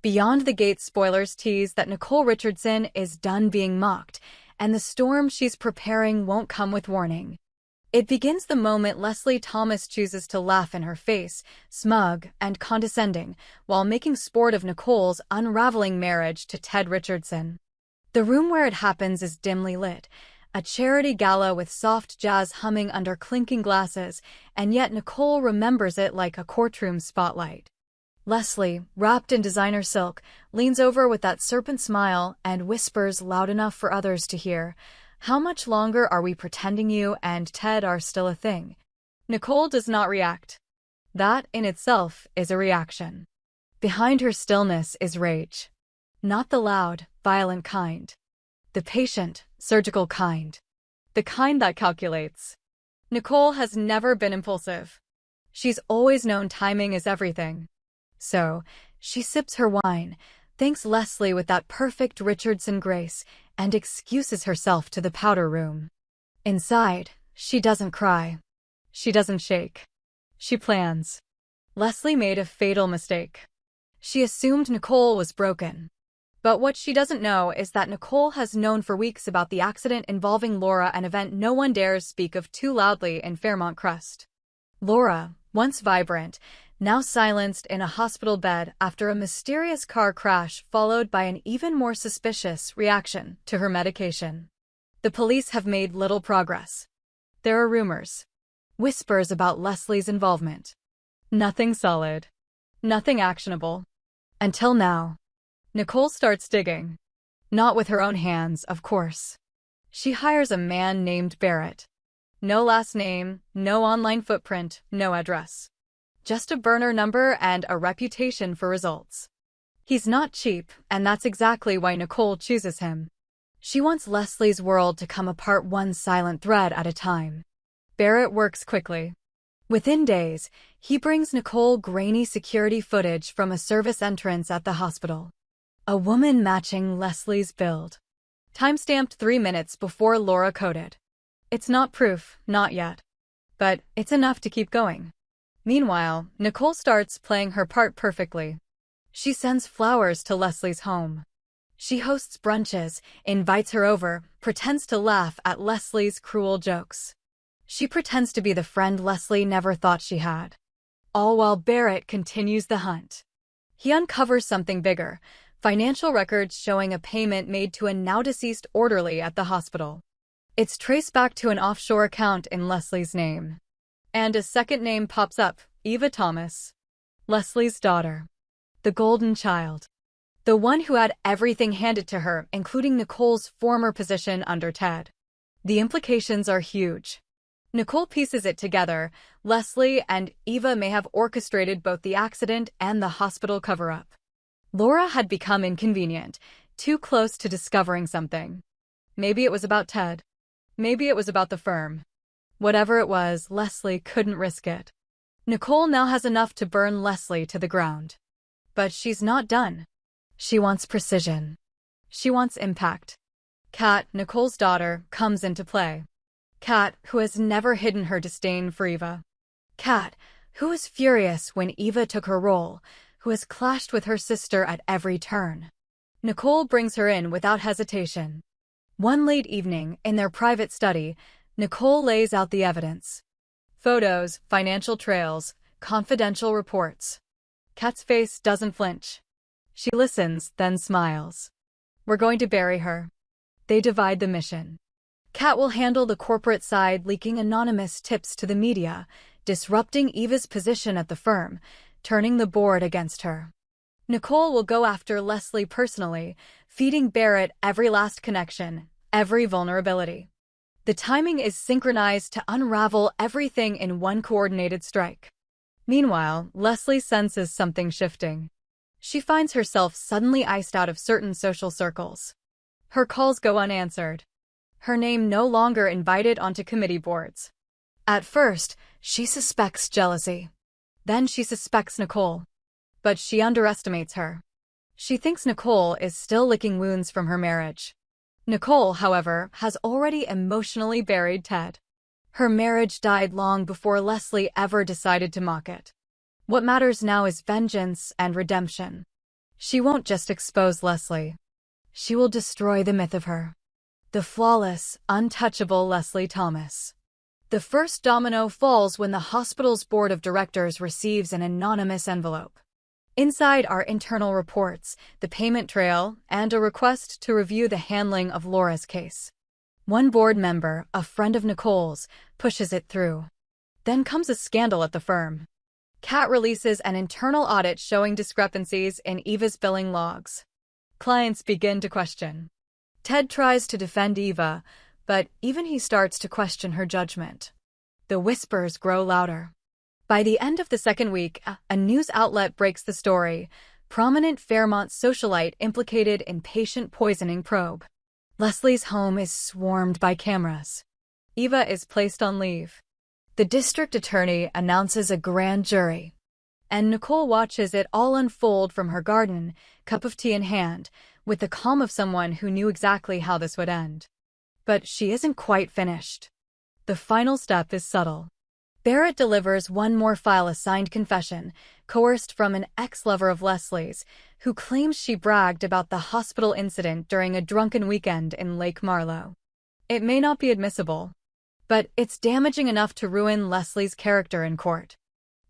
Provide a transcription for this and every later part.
Beyond the Gate spoilers tease that Nicole Richardson is done being mocked, and the storm she's preparing won't come with warning. It begins the moment Leslie Thomas chooses to laugh in her face, smug and condescending, while making sport of Nicole's unraveling marriage to Ted Richardson. The room where it happens is dimly lit, a charity gala with soft jazz humming under clinking glasses, and yet Nicole remembers it like a courtroom spotlight. Leslie, wrapped in designer silk, leans over with that serpent smile and whispers loud enough for others to hear, "How much longer are we pretending you and Ted are still a thing?" Nicole does not react. That, in itself, is a reaction. Behind her stillness is rage. Not the loud, violent kind. The patient, surgical kind. The kind that calculates. Nicole has never been impulsive. She's always known timing is everything. So, she sips her wine, thanks Leslie with that perfect Richardson grace, and excuses herself to the powder room. Inside, she doesn't cry. She doesn't shake. She plans. Leslie made a fatal mistake. She assumed Nicole was broken. But what she doesn't know is that Nicole has known for weeks about the accident involving Laura, an event no one dares speak of too loudly in Fairmont Crest. Laura, once vibrant, now silenced in a hospital bed after a mysterious car crash followed by an even more suspicious reaction to her medication. The police have made little progress. There are rumors. Whispers about Leslie's involvement. Nothing solid. Nothing actionable. Until now. Nicole starts digging. Not with her own hands, of course. She hires a man named Barrett. No last name, no online footprint, no address. Just a burner number and a reputation for results. He's not cheap, and that's exactly why Nicole chooses him. She wants Leslie's world to come apart one silent thread at a time. Barrett works quickly. Within days, he brings Nicole grainy security footage from a service entrance at the hospital. A woman matching Leslie's build. Timestamped 3 minutes before Laura coded. It's not proof, not yet. But it's enough to keep going. Meanwhile, Nicole starts playing her part perfectly. She sends flowers to Leslie's home. She hosts brunches, invites her over, pretends to laugh at Leslie's cruel jokes. She pretends to be the friend Leslie never thought she had. All while Barrett continues the hunt. He uncovers something bigger, financial records showing a payment made to a now-deceased orderly at the hospital. It's traced back to an offshore account in Leslie's name. And a second name pops up, Eva Thomas. Leslie's daughter. The golden child. The one who had everything handed to her, including Nicole's former position under Ted. The implications are huge. Nicole pieces it together. Leslie and Eva may have orchestrated both the accident and the hospital cover-up. Laura had become inconvenient, too close to discovering something. Maybe it was about Ted. Maybe it was about the firm. Whatever it was, Leslie couldn't risk it. Nicole now has enough to burn Leslie to the ground. But she's not done. She wants precision. She wants impact. Kat, Nicole's daughter, comes into play. Kat, who has never hidden her disdain for Eva. Kat, who was furious when Eva took her role, who has clashed with her sister at every turn. Nicole brings her in without hesitation. One late evening, in their private study, Nicole lays out the evidence. Photos, financial trails, confidential reports. Kat's face doesn't flinch. She listens, then smiles. We're going to bury her. They divide the mission. Kat will handle the corporate side, leaking anonymous tips to the media, disrupting Eva's position at the firm, turning the board against her. Nicole will go after Leslie personally, feeding Barrett every last connection, every vulnerability. The timing is synchronized to unravel everything in one coordinated strike. Meanwhile, Leslie senses something shifting. She finds herself suddenly iced out of certain social circles. Her calls go unanswered. Her name no longer invited onto committee boards. At first, she suspects jealousy. Then she suspects Nicole. But she underestimates her. She thinks Nicole is still licking wounds from her marriage. Nicole, however, has already emotionally buried Ted. Her marriage died long before Leslie ever decided to mock it. What matters now is vengeance and redemption. She won't just expose Leslie. She will destroy the myth of her. The flawless, untouchable Leslie Thomas. The first domino falls when the hospital's board of directors receives an anonymous envelope. Inside are internal reports, the payment trail, and a request to review the handling of Laura's case. One board member, a friend of Nicole's, pushes it through. Then comes a scandal at the firm. Kat releases an internal audit showing discrepancies in Eva's billing logs. Clients begin to question. Ted tries to defend Eva, but even he starts to question her judgment. The whispers grow louder. By the end of the second week, a news outlet breaks the story. Prominent Fairmont socialite implicated in patient poisoning probe. Leslie's home is swarmed by cameras. Eva is placed on leave. The district attorney announces a grand jury. And Nicole watches it all unfold from her garden, cup of tea in hand, with the calm of someone who knew exactly how this would end. But she isn't quite finished. The final step is subtle. Barrett delivers one more file, a signed confession, coerced from an ex-lover of Leslie's, who claims she bragged about the hospital incident during a drunken weekend in Lake Marlow. It may not be admissible, but it's damaging enough to ruin Leslie's character in court.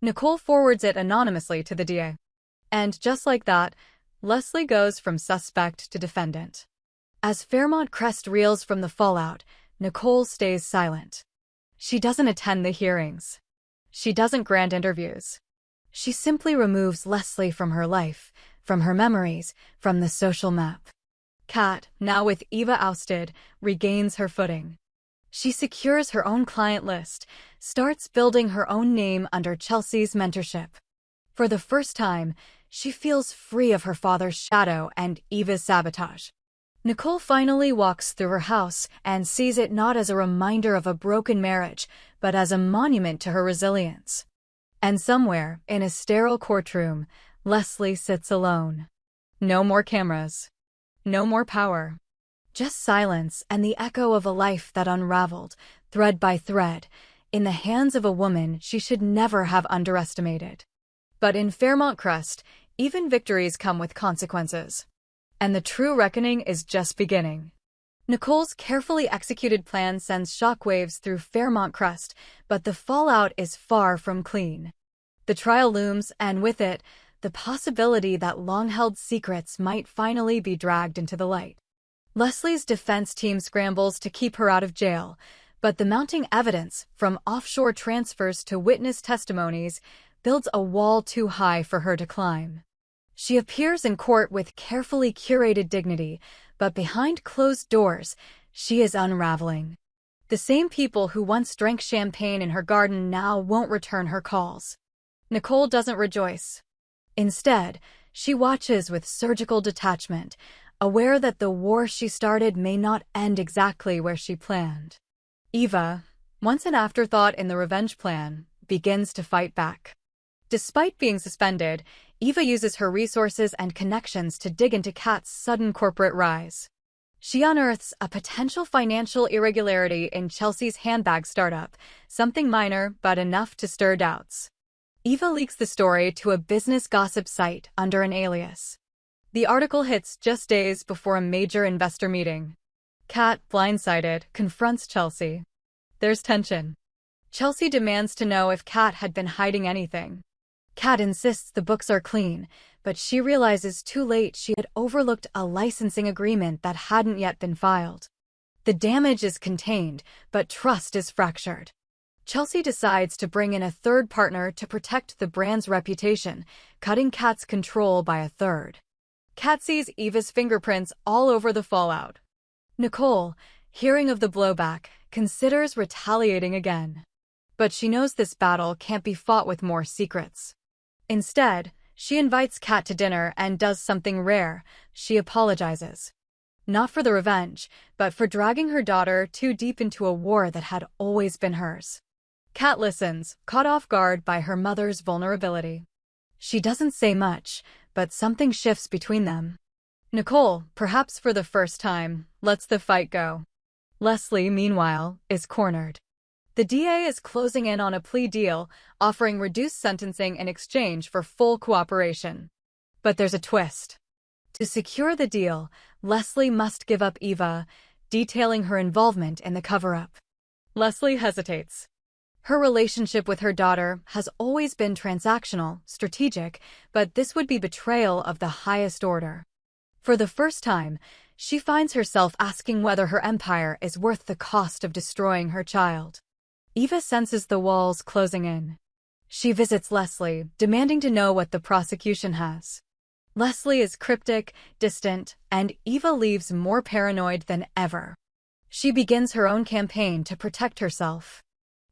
Nicole forwards it anonymously to the DA. And just like that, Leslie goes from suspect to defendant. As Fairmont Crest reels from the fallout, Nicole stays silent. She doesn't attend the hearings. She doesn't grant interviews. She simply removes Leslie from her life, from her memories, from the social map. Kat, now with Eva ousted, regains her footing. She secures her own client list, starts building her own name under Chelsea's mentorship. For the first time, she feels free of her father's shadow and Eva's sabotage. Nicole finally walks through her house and sees it not as a reminder of a broken marriage, but as a monument to her resilience. And somewhere, in a sterile courtroom, Leslie sits alone. No more cameras. No more power. Just silence and the echo of a life that unraveled, thread by thread, in the hands of a woman she should never have underestimated. But in Fairmont Crest, even victories come with consequences. And the true reckoning is just beginning. Nicole's carefully executed plan sends shockwaves through Fairmont Crest, but the fallout is far from clean. The trial looms, and with it, the possibility that long-held secrets might finally be dragged into the light. Leslie's defense team scrambles to keep her out of jail, but the mounting evidence, from offshore transfers to witness testimonies, builds a wall too high for her to climb. She appears in court with carefully curated dignity, but behind closed doors, she is unraveling. The same people who once drank champagne in her garden now won't return her calls. Nicole doesn't rejoice. Instead, she watches with surgical detachment, aware that the war she started may not end exactly where she planned. Eva, once an afterthought in the revenge plan, begins to fight back. Despite being suspended, Eva uses her resources and connections to dig into Kat's sudden corporate rise. She unearths a potential financial irregularity in Chelsea's handbag startup, something minor but enough to stir doubts. Eva leaks the story to a business gossip site under an alias. The article hits just days before a major investor meeting. Kat, blindsided, confronts Chelsea. There's tension. Chelsea demands to know if Kat had been hiding anything. Kat insists the books are clean, but she realizes too late she had overlooked a licensing agreement that hadn't yet been filed. The damage is contained, but trust is fractured. Chelsea decides to bring in a third partner to protect the brand's reputation, cutting Kat's control by a third. Kat sees Eva's fingerprints all over the fallout. Nicole, hearing of the blowback, considers retaliating again. But she knows this battle can't be fought with more secrets. Instead, she invites Kat to dinner and does something rare. She apologizes. Not for the revenge, but for dragging her daughter too deep into a war that had always been hers. Kat listens, caught off guard by her mother's vulnerability. She doesn't say much, but something shifts between them. Nicole, perhaps for the first time, lets the fight go. Leslie, meanwhile, is cornered. The DA is closing in on a plea deal, offering reduced sentencing in exchange for full cooperation. But there's a twist. To secure the deal, Leslie must give up Eva, detailing her involvement in the cover-up. Leslie hesitates. Her relationship with her daughter has always been transactional, strategic, but this would be betrayal of the highest order. For the first time, she finds herself asking whether her empire is worth the cost of destroying her child. Eva senses the walls closing in. She visits Leslie, demanding to know what the prosecution has. Leslie is cryptic, distant, and Eva leaves more paranoid than ever. She begins her own campaign to protect herself.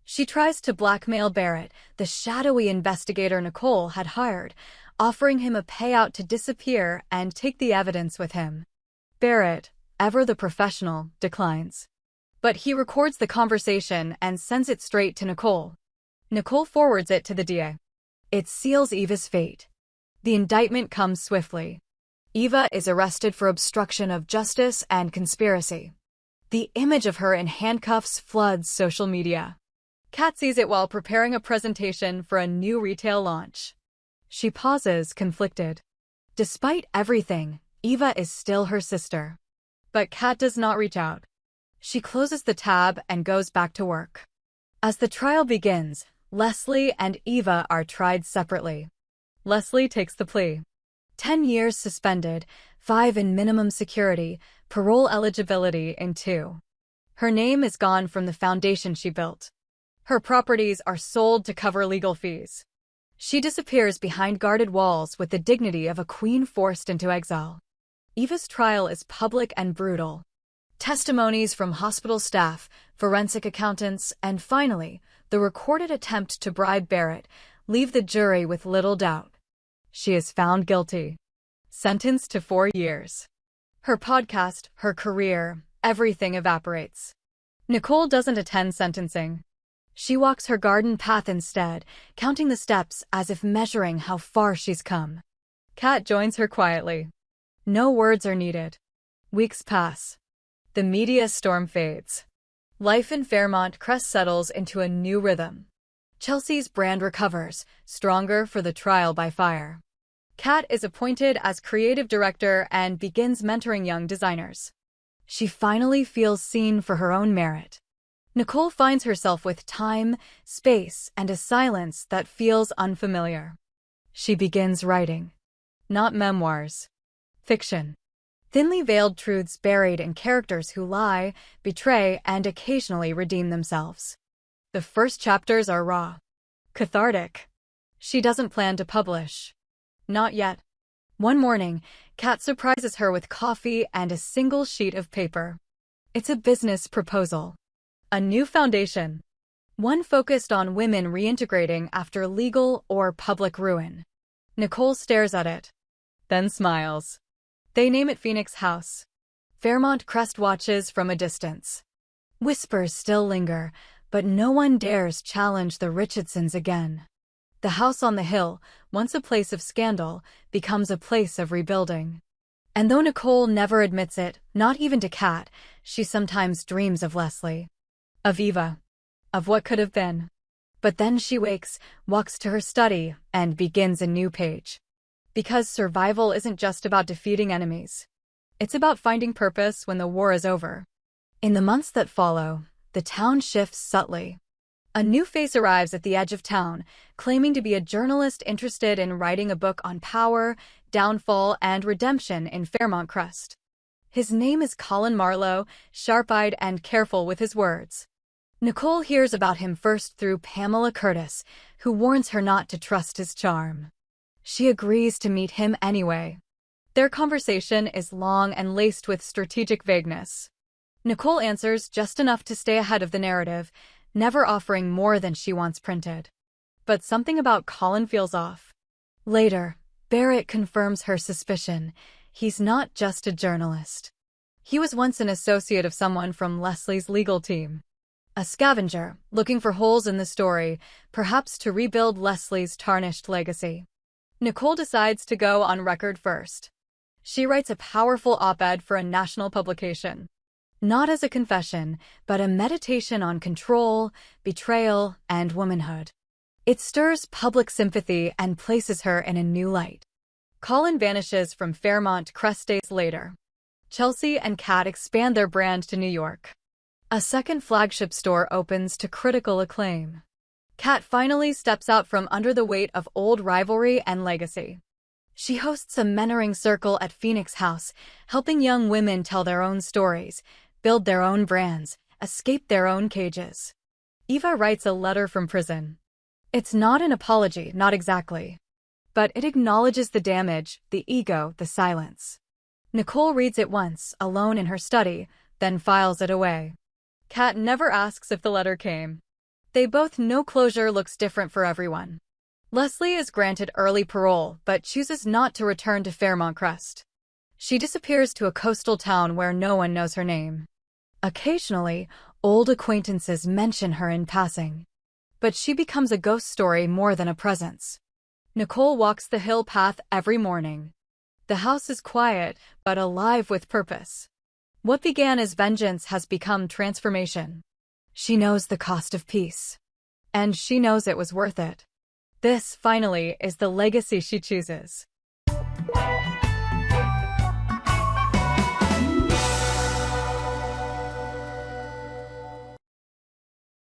She tries to blackmail Barrett, the shadowy investigator Nicole had hired, offering him a payout to disappear and take the evidence with him. Barrett, ever the professional, declines. But he records the conversation and sends it straight to Nicole. Nicole forwards it to the DA. It seals Eva's fate. The indictment comes swiftly. Eva is arrested for obstruction of justice and conspiracy. The image of her in handcuffs floods social media. Kat sees it while preparing a presentation for a new retail launch. She pauses, conflicted. Despite everything, Eva is still her sister. But Kat does not reach out. She closes the tab and goes back to work. As the trial begins, Leslie and Eva are tried separately. Leslie takes the plea. 10 years suspended, 5 in minimum security, parole eligibility in 2. Her name is gone from the foundation she built. Her properties are sold to cover legal fees. She disappears behind guarded walls with the dignity of a queen forced into exile. Eva's trial is public and brutal. Testimonies from hospital staff, forensic accountants, and finally, the recorded attempt to bribe Barrett leave the jury with little doubt. She is found guilty. Sentenced to 4 years. Her podcast, her career, everything evaporates. Nicole doesn't attend sentencing. She walks her garden path instead, counting the steps as if measuring how far she's come. Kat joins her quietly. No words are needed. Weeks pass. The media storm fades. Life in Fairmont Crest settles into a new rhythm. Chelsea's brand recovers, stronger for the trial by fire. Kat is appointed as creative director and begins mentoring young designers. She finally feels seen for her own merit. Nicole finds herself with time, space, and a silence that feels unfamiliar. She begins writing. Not memoirs. Fiction. Thinly veiled truths buried in characters who lie, betray, and occasionally redeem themselves. The first chapters are raw. Cathartic. She doesn't plan to publish. Not yet. One morning, Kat surprises her with coffee and a single sheet of paper. It's a business proposal. A new foundation. One focused on women reintegrating after legal or public ruin. Nicole stares at it. Then smiles. They name it Phoenix House. Fairmont Crest watches from a distance. Whispers still linger, but no one dares challenge the Richardsons again. The house on the hill, once a place of scandal, becomes a place of rebuilding. And though Nicole never admits it, not even to Kat, she sometimes dreams of Leslie. Of Eva. Of what could have been. But then she wakes, walks to her study, and begins a new page. Because survival isn't just about defeating enemies. It's about finding purpose when the war is over. In the months that follow, the town shifts subtly. A new face arrives at the edge of town, claiming to be a journalist interested in writing a book on power, downfall, and redemption in Fairmont Crest. His name is Colin Marlowe, sharp-eyed and careful with his words. Nicole hears about him first through Pamela Curtis, who warns her not to trust his charm. She agrees to meet him anyway. Their conversation is long and laced with strategic vagueness. Nicole answers just enough to stay ahead of the narrative, never offering more than she wants printed. But something about Colin feels off. Later, Barrett confirms her suspicion. He's not just a journalist. He was once an associate of someone from Leslie's legal team. A scavenger, looking for holes in the story, perhaps to rebuild Leslie's tarnished legacy. Nicole decides to go on record first. She writes a powerful op-ed for a national publication. Not as a confession, but a meditation on control, betrayal, and womanhood. It stirs public sympathy and places her in a new light. Colin vanishes from Fairmont Crest days later. Chelsea and Kat expand their brand to New York. A second flagship store opens to critical acclaim. Kat finally steps out from under the weight of old rivalry and legacy. She hosts a mentoring circle at Phoenix House, helping young women tell their own stories, build their own brands, escape their own cages. Eva writes a letter from prison. It's not an apology, not exactly. But it acknowledges the damage, the ego, the silence. Nicole reads it once, alone in her study, then files it away. Kat never asks if the letter came. They both know closure looks different for everyone. Leslie is granted early parole, but chooses not to return to Fairmont Crest. She disappears to a coastal town where no one knows her name. Occasionally, old acquaintances mention her in passing. But she becomes a ghost story more than a presence. Nicole walks the hill path every morning. The house is quiet, but alive with purpose. What began as vengeance has become transformation. She knows the cost of peace. And she knows it was worth it. This, finally, is the legacy she chooses.